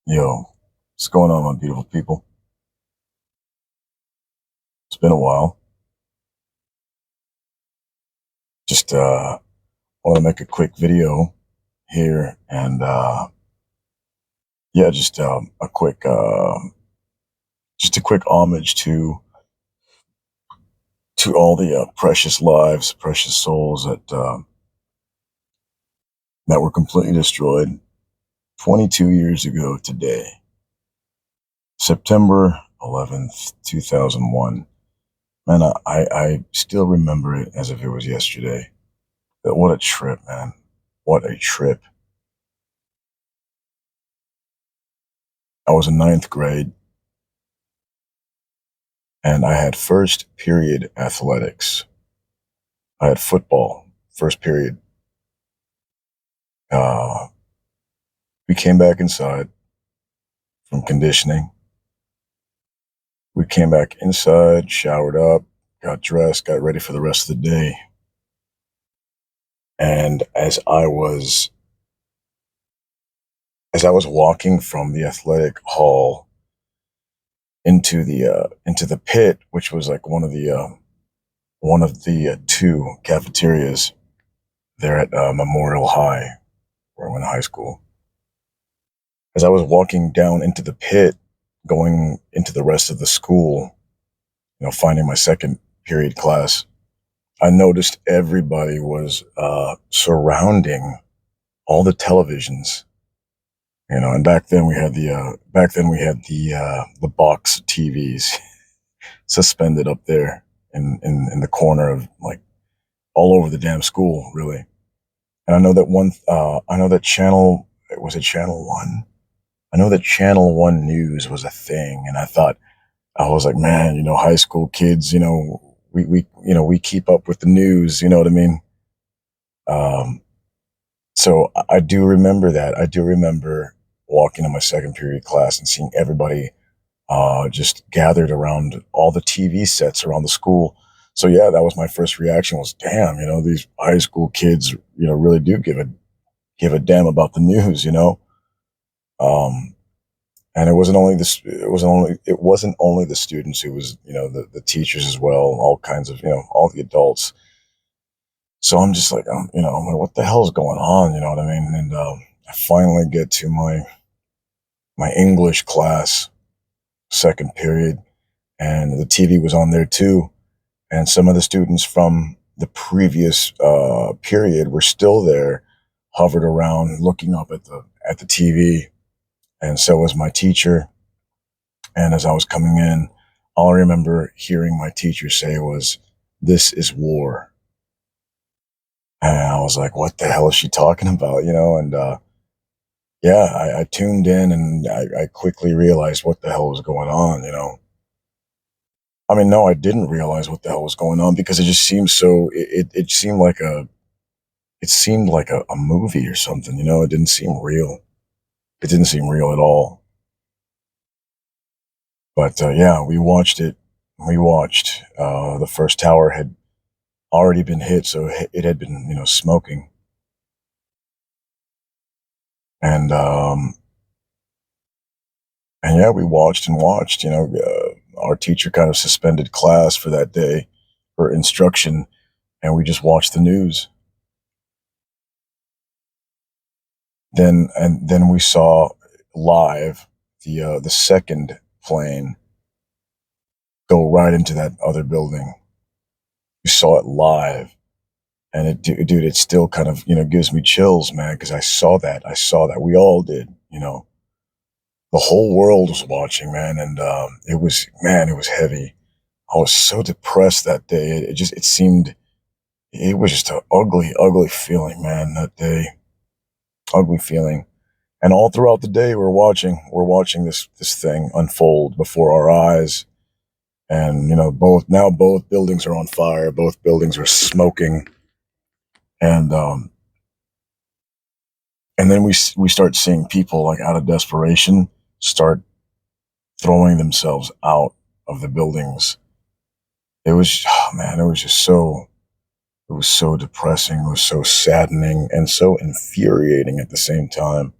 Yo, what's going on, my beautiful people? It's been a while. Just want to make a quick video here, and yeah, just a quick homage to all the precious lives, precious souls that were completely destroyed 22 years ago today, September 11th, 2001. Man, I still remember it as if it was yesterday. But what a trip, man! What a trip! I was in ninth grade and I had first period athletics. I had football, first period. Uh, we came back inside from conditioning. We came back inside, showered up, got dressed, got ready for the rest of the day. And as I was walking from the athletic hall into the pit, which was like one of the two cafeterias there at Memorial High, where I went to high school. As I was walking down into the pit, going into the rest of the school, finding my second period class, I noticed everybody was surrounding all the televisions. And back then we had the box TVs suspended up there in the corner of, like, all over the damn school, really. And I know that channel, was it Channel One? I know that Channel One News was a thing, and I was like, man, high school kids, we keep up with the news, you know what I mean? Um, so I do remember that. I do remember walking to my second period class and seeing everybody just gathered around all the TV sets around the school. So yeah, that was my first reaction, was, damn, these high school kids, really do give a damn about the news. Um, and it wasn't only the students, who was, the teachers as well, all kinds of, all the adults. So I'm just like, I'm like, what the hell's going on? You know what I mean? And I finally get to my English class, second period, and the TV was on there too. And some of the students from the previous period were still there, hovered around, looking up at the TV, and so was my teacher. And as I was coming in, all I remember hearing my teacher say was, "This is war." And I was like, what the hell is she talking about? And yeah, I tuned in, and I quickly realized what the hell was going on. I mean, no, I didn't realize what the hell was going on, because it just seemed it seemed like a movie or something. It didn't seem real. It didn't seem real at all. But yeah, we watched it. We watched. The first tower had already been hit, so it had been, smoking. And and yeah, we watched and watched. Our teacher kind of suspended class for that day for instruction, and we just watched the news. Then we saw live the second plane go right into that other building. We saw it live, and dude, it still kind of, gives me chills, man, because I saw that. I saw that. We all did. The whole world was watching, man, and it was heavy. I was so depressed that day. It was just an ugly, ugly feeling, man, that day. Ugly feeling. And all throughout the day, we're watching this thing unfold before our eyes. And, both buildings are on fire. Both buildings are smoking. And, and then we start seeing people, like, out of desperation, start throwing themselves out of the buildings. It was, oh man, it was just so, It was so depressing. It was so saddening and so infuriating at the same time.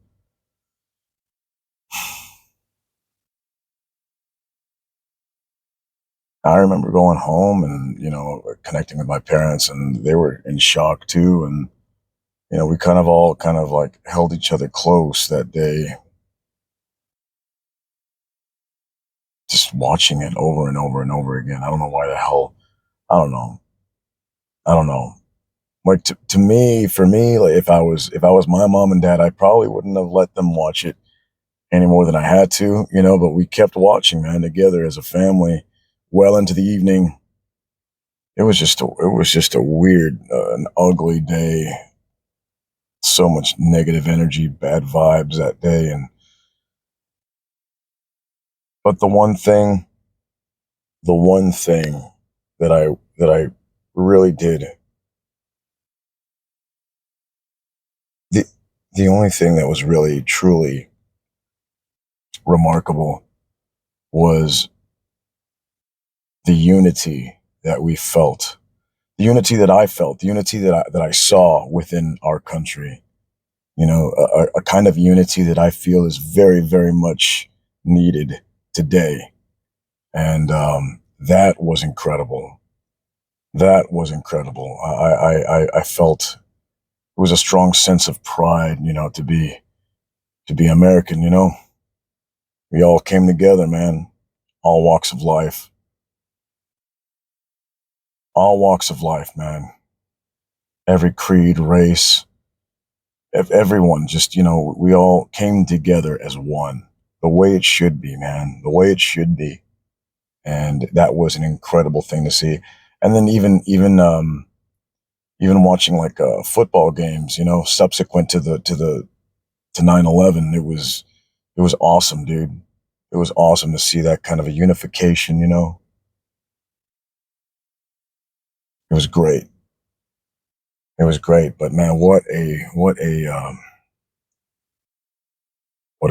I remember going home and, connecting with my parents, and they were in shock too. And, we kind of all kind of like held each other close that day, just watching it over and over and over again. I don't know why the hell. I don't know. I don't know. Like to me, for me, like if I was my mom and dad, I probably wouldn't have let them watch it any more than I had to, but we kept watching, man, together as a family well into the evening. It was just a weird, an ugly day. So much negative energy, bad vibes that day. And but the one thing that I really did, the the only thing that was really truly remarkable was the unity that we felt, the unity that I felt, the unity that I saw within our country. A kind of unity that I feel is very, very much needed today. And that was incredible. That was incredible. I felt it was a strong sense of pride, to be American. We all came together, man. All walks of life, all walks of life, man. Every creed, race, everyone. Just we all came together as one, the way it should be, man. The way it should be. And that was an incredible thing to see. And then even watching like football games, subsequent to 9/11, it was awesome, dude. It was awesome to see that kind of a unification. It was great. It was great. But man, what a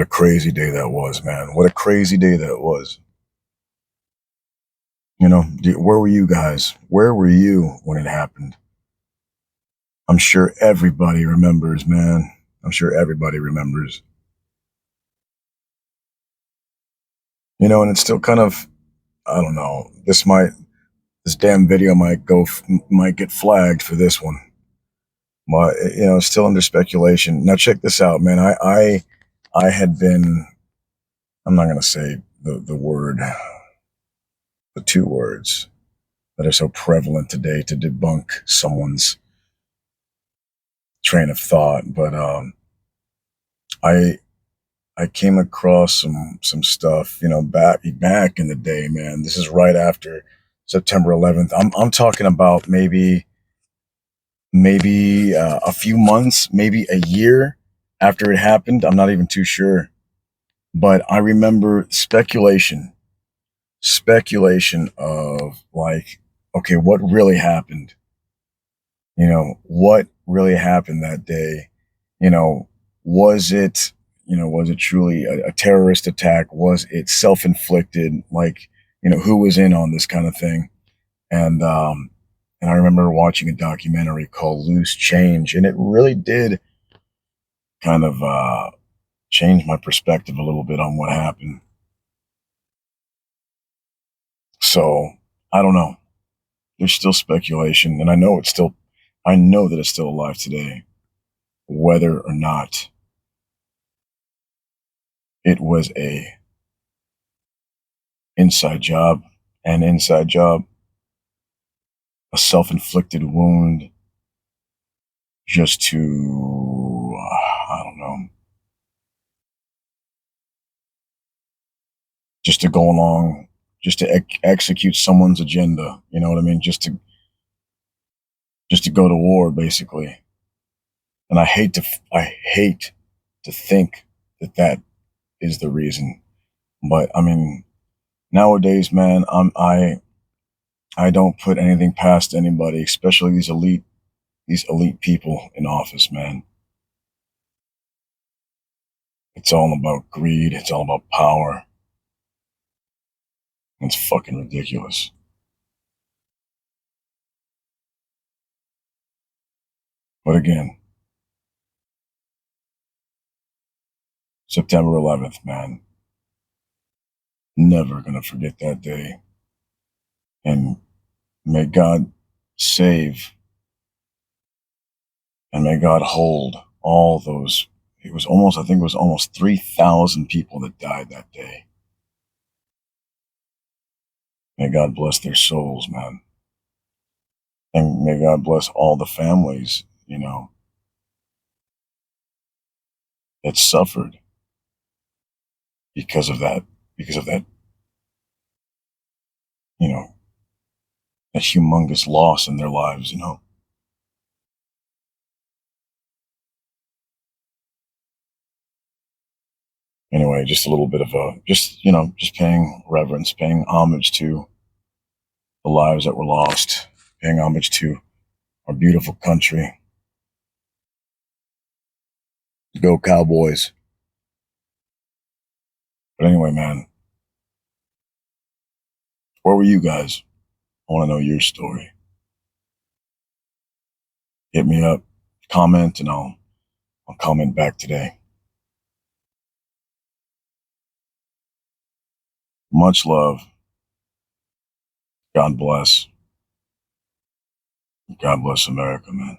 crazy day that was, man. What a crazy day that was. Where were you guys? Where were you when it happened? I'm sure everybody remembers, man. I'm sure everybody remembers. And it's still kind of, I don't know. This damn video might get flagged for this one. But it's still under speculation. Now check this out, man. I had been. I'm not gonna say the two words that are so prevalent today to debunk someone's train of thought, but I I came across some stuff, back in the day, man. This is right after September 11th. I'm talking about maybe a few months, maybe a year after it happened. I'm not even too sure, but I remember speculation of like, okay, what really happened? What really happened that day? You know, was it, was it truly a terrorist attack? Was it self-inflicted? Like, who was in on this kind of thing? And, and I remember watching a documentary called Loose Change, and it really did kind of, change my perspective a little bit on what happened. So I don't know. There's still speculation, and I know that it's still alive today, whether or not it was inside job, an inside job, a self-inflicted wound, just to, I don't know, just to go along, just to execute someone's agenda. You know what I mean? Just to go to war, basically. And I hate to think that is the reason. But I mean, nowadays, man, I don't put anything past anybody, especially these elite people in office, man. It's all about greed. It's all about power. It's fucking ridiculous. But again, September 11th, man, never gonna forget that day. And may God save and may God hold all those. It was almost, I think it was almost 3,000 people that died that day. May God bless their souls, man. And may God bless all the families, that suffered because of that, because of that, you know, that humongous loss in their lives. Anyway, just a little bit of just paying reverence, paying homage to the lives that were lost, paying homage to our beautiful country. Go Cowboys. But anyway, man, where were you guys? I want to know your story. Hit me up, comment, and I'll comment back today. Much love. God bless. God bless America, man.